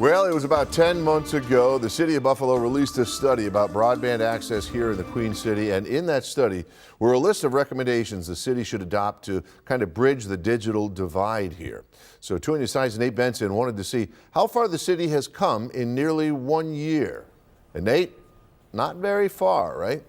Well, it was about 10 months ago. The city of Buffalo released a study about broadband access here in the Queen City. And in that study were a list of recommendations the city should adopt to kind of bridge the digital divide here. So 2 News Side's Nate Benson wanted to see how far the city has come in nearly 1 year. And Nate, not very far, right?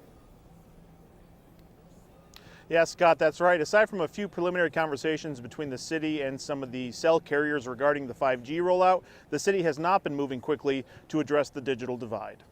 Yeah, Scott, that's right. Aside from a few preliminary conversations between the city and some of the cell carriers regarding the 5G rollout, the city has not been moving quickly to address the digital divide.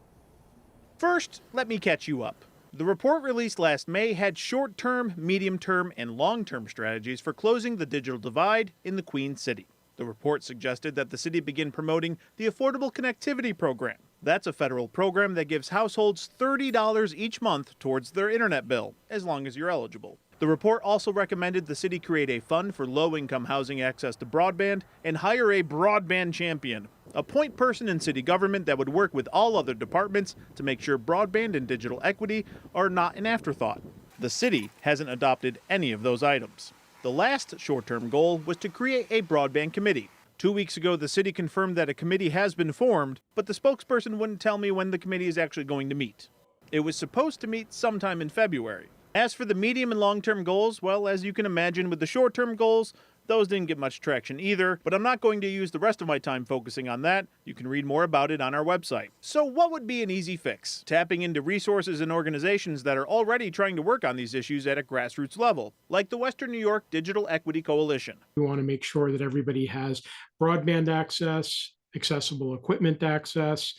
First, let me catch you up. The report released last May had short-term, medium-term, and long-term strategies for closing the digital divide in the Queen City. The report suggested that the city begin promoting the Affordable Connectivity Program. That's a federal program that gives households $30 each month towards their internet bill, as long as you're eligible. The report also recommended the city create a fund for low-income housing access to broadband and hire a broadband champion, a point person in city government that would work with all other departments to make sure broadband and digital equity are not an afterthought. The city hasn't adopted any of those items. The last short-term goal was to create a broadband committee. 2 weeks ago, the city confirmed that a committee has been formed, but the spokesperson wouldn't tell me when the committee is actually going to meet. It was supposed to meet sometime in February. As for the medium and long-term goals, well, as you can imagine with the short-term goals, those didn't get much traction either, but I'm not going to use the rest of my time focusing on that. You can read more about it on our website. So what would be an easy fix? Tapping into resources and organizations that are already trying to work on these issues at a grassroots level, like the Western New York Digital Equity Coalition. We want to make sure that everybody has broadband access, accessible equipment access,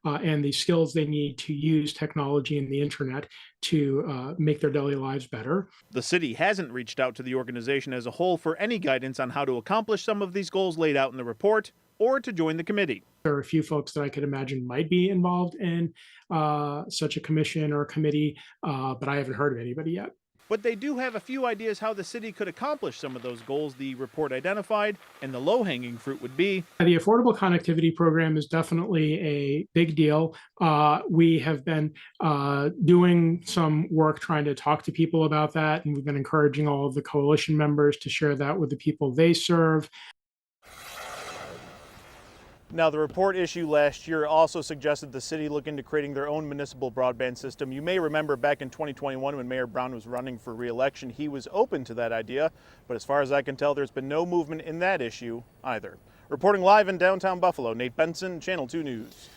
and the skills they need to use technology and the internet to make their daily lives better. The city hasn't reached out to the organization as a whole for any guidance on how to accomplish some of these goals laid out in the report or to join the committee. There are a few folks that I could imagine might be involved in such a commission or a committee, but I haven't heard of anybody yet. But they do have a few ideas how the city could accomplish some of those goals the report identified, and the low-hanging fruit would be. The Affordable Connectivity Program is definitely a big deal. We have been doing some work trying to talk to people about that, and we've been encouraging all of the coalition members to share that with the people they serve. Now, the report issued last year also suggested the city look into creating their own municipal broadband system. You may remember back in 2021 when Mayor Brown was running for re-election, he was open to that idea, but as far as I can tell, there's been no movement in that issue either. Reporting live in downtown Buffalo, Nate Benson, Channel 2 News.